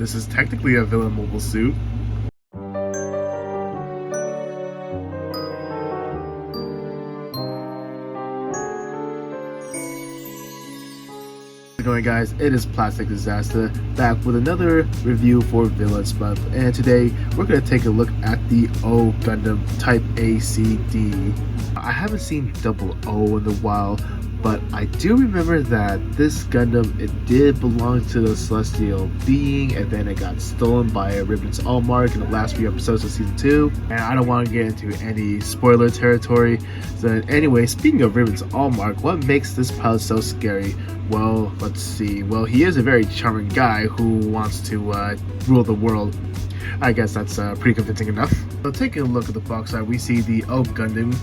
This is technically a villain mobile suit. How's it going, guys? It is Plastic Disasta back with another review for Villains Month, and today we're going to take a look at the O Gundam Type ACD. I haven't seen double O in a while, but I do remember that this Gundam, it did belong to the Celestial Being, and then it got stolen by a Ribbons Allmark in the last few episodes of Season 2, and I don't want to get into any spoiler territory. So anyway, speaking of Ribbons Allmark, what makes this pilot so scary? Well, let's see. Well, he is a very charming guy who wants to rule the world. I guess that's pretty convincing enough. So taking a look at the box art, we see the O Gundam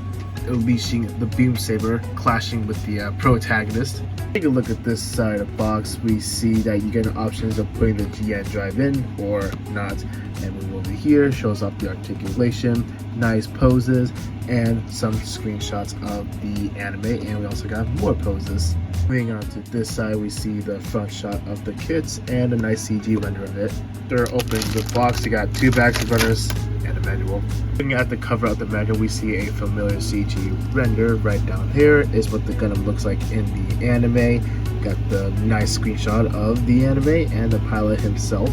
unleashing the beam saber, clashing with the protagonist. Take a look at this side of the box, we see that you get options of putting the GN drive in or not. And move over here, shows off the articulation, nice poses, and some screenshots of the anime, and we also got more poses. Moving on to this side, we see the front shot of the kits and a nice CG render of it. After opening the box, you got two bags of runners and a manual. Looking at the cover of the manual, we see a familiar CG render. Right down here is what the Gundam looks like in the anime. Got the nice screenshot of the anime and the pilot himself.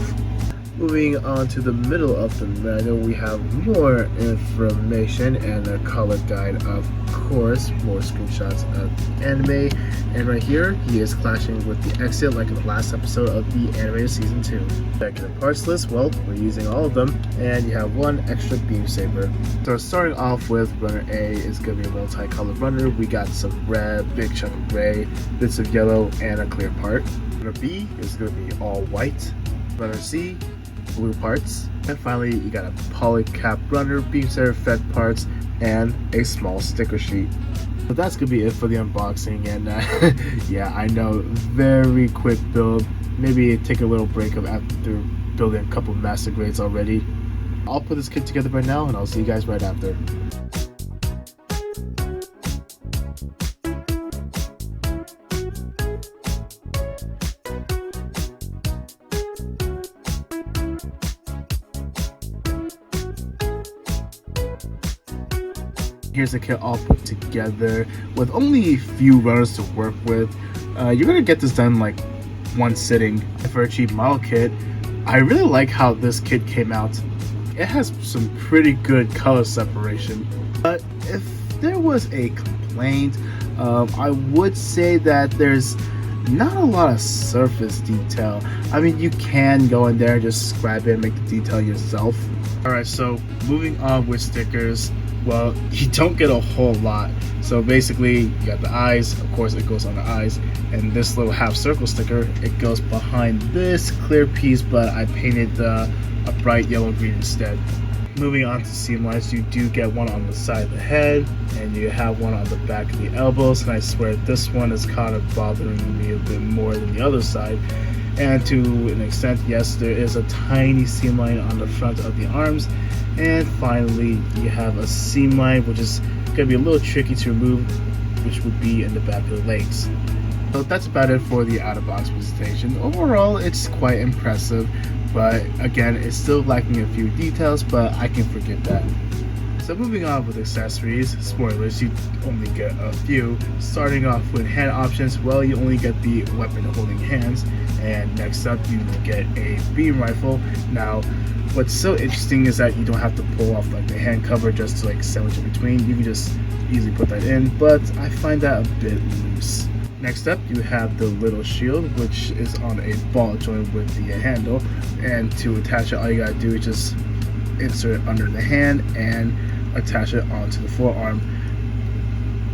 Moving on to the middle of the manual, we have more information and a color guide, of course, more screenshots of the anime, and right here he is clashing with the exit like in the last episode of the anime season 2. Back in the parts list, well, we're using all of them, and you have one extra beam saber. So starting off with runner A is going to be a multicolored runner. We got some red, big chunk of gray, bits of yellow, and a clear part. Runner B is going to be all white. Runner C, blue parts, and finally you got a polycap runner, beam saber fed parts, and a small sticker sheet. So that's gonna be it for the unboxing, and yeah, I know, very quick build. Maybe take a little break after building a couple master grades already. I'll put this kit together right now, and I'll see you guys right after. Here's the kit all put together with only a few runners to work with. You're gonna get this done like one sitting. For a cheap model kit, I really like how this kit came out. It has some pretty good color separation, but if there was a complaint, I would say that there's not a lot of surface detail. I mean, you can go in there and just scrap it and make the detail yourself. Alright, so moving on with stickers. Well, you don't get a whole lot. So basically, you got the eyes, of course it goes on the eyes, and this little half circle sticker, it goes behind this clear piece, but I painted a bright yellow green instead. Moving on to seam lines, you do get one on the side of the head, and you have one on the back of the elbows, and I swear this one is kind of bothering me a bit more than the other side. And to an extent, yes, there is a tiny seam line on the front of the arms. And finally, you have a seam line, which is going to be a little tricky to remove, which would be in the back of the legs. So that's about it for the out-of-box presentation. Overall, it's quite impressive, but again, it's still lacking a few details, but I can forgive that. So moving on with accessories, spoilers, you only get a few. Starting off with hand options, well, you only get the weapon holding hands, and next up you get a beam rifle. Now, what's so interesting is that you don't have to pull off like the hand cover just to like sandwich in between. You can just easily put that in, but I find that a bit loose. Next up, you have the little shield, which is on a ball joint with the handle, and to attach it, all you gotta do is just insert it under the hand and attach it onto the forearm.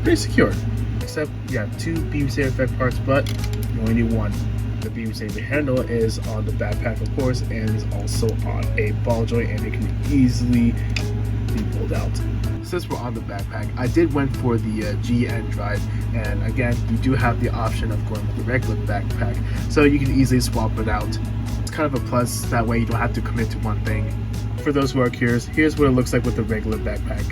Pretty secure. Except you have two beam saber fed parts, but you only need one. The beam saber handle is on the backpack, of course, and is also on a ball joint, and it can easily be pulled out. Since we're on the backpack, I did went for the GN drive, and again, you do have the option of going with the regular backpack, so you can easily swap it out. It's kind of a plus, that way you don't have to commit to one thing. For those who are curious, here's what it looks like with the regular backpack.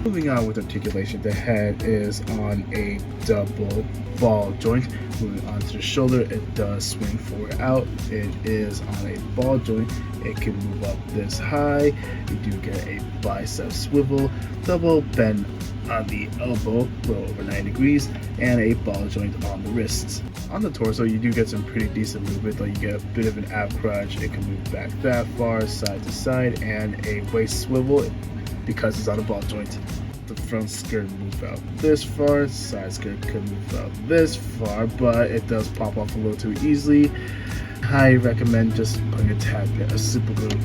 Moving on with articulation, the head is on a double ball joint. Moving on to the shoulder, it does swing forward out. It is on a ball joint. It can move up this high. You do get a bicep swivel, double bend on the elbow, a little over 90 degrees, and a ball joint on the wrists. On the torso, you do get some pretty decent movement, though you get a bit of an ab crunch. It can move back that far, side to side, and a waist swivel because it's on a ball joint. The front skirt move out this far, side skirt can move out this far, but it does pop off a little too easily. I recommend just putting a tad bit of super glue.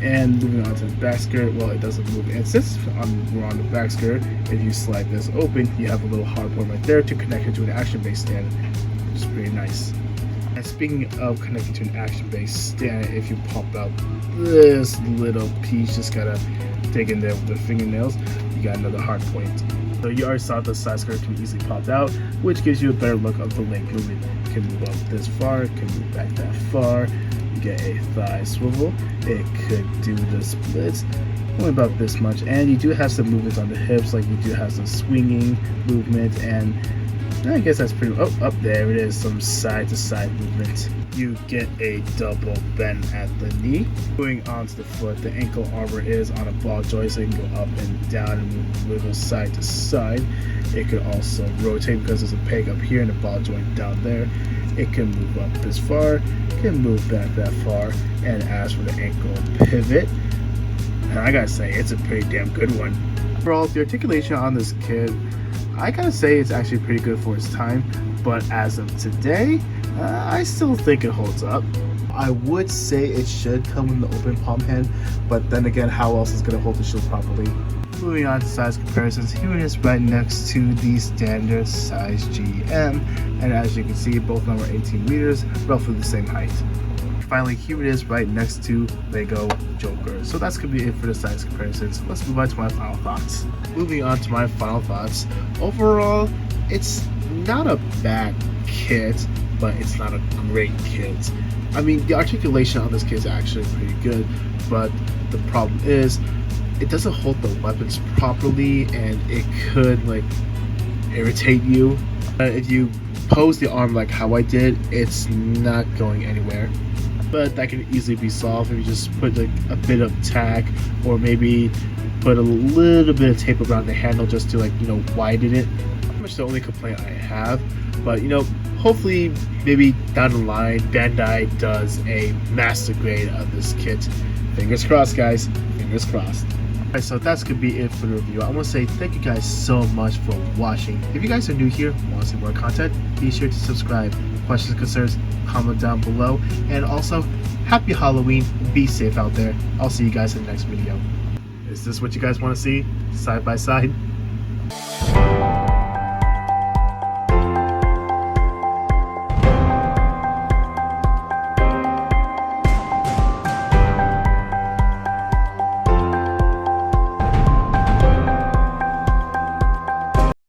And moving on to the back skirt, well, it doesn't move. And since we're on the back skirt, if you slide this open, you have a little hard point right there to connect it to an action base stand, which is pretty nice. And speaking of connecting to an action base stand, if you pop out this little piece, just gotta dig in there with the fingernails, you got another hard point. So you already saw the side skirt can be easily popped out, which gives you a better look of the leg movement. It can move up this far, it can move back that far. You get a thigh swivel. It could do the splits, only about this much. And you do have some movements on the hips, like you do have some swinging movement, and I guess that's pretty, up there it is, some side to side movement. You get a double bend at the knee. Moving on to the foot, the ankle armor is on a ball joint, so you can go up and down and move a little side to side. It could also rotate because there's a peg up here and a ball joint down there. It can move up this far, can move back that far. And as for the ankle pivot, I gotta say, it's a pretty damn good one. Overall, the articulation on this kit, I gotta say it's actually pretty good for its time, but as of today, I still think it holds up. I would say it should come in the open palm hand, but then again, how else is gonna hold the shield properly? Moving on to size comparisons, here it is right next to the standard size GM, and as you can see, both of them are 18 meters, roughly the same height. Finally, here it is right next to Lego Joker. So that's gonna be it for the size comparisons. Let's move on to my final thoughts. Moving on to my final thoughts, overall, it's not a bad kit, but it's not a great kit. I mean, the articulation on this kit is actually pretty good, but the problem is it doesn't hold the weapons properly, and it could like irritate you. If you pose the arm like how I did, it's not going anywhere. But that can easily be solved if you just put like a bit of tack, or maybe put a little bit of tape around the handle just to, like, you know, widen it. Pretty much the only complaint I have, but you know, hopefully maybe down the line Bandai does a master grade of this kit. Fingers crossed, guys, fingers crossed. Alright, so that's gonna be it for the review. I want to say thank you guys so much for watching. If you guys are new here, want to see more content, be sure to subscribe. Questions, concerns, comment down below. And also, happy Halloween, be safe out there. I'll see you guys in the next video. Is this what you guys want to see? Side by side?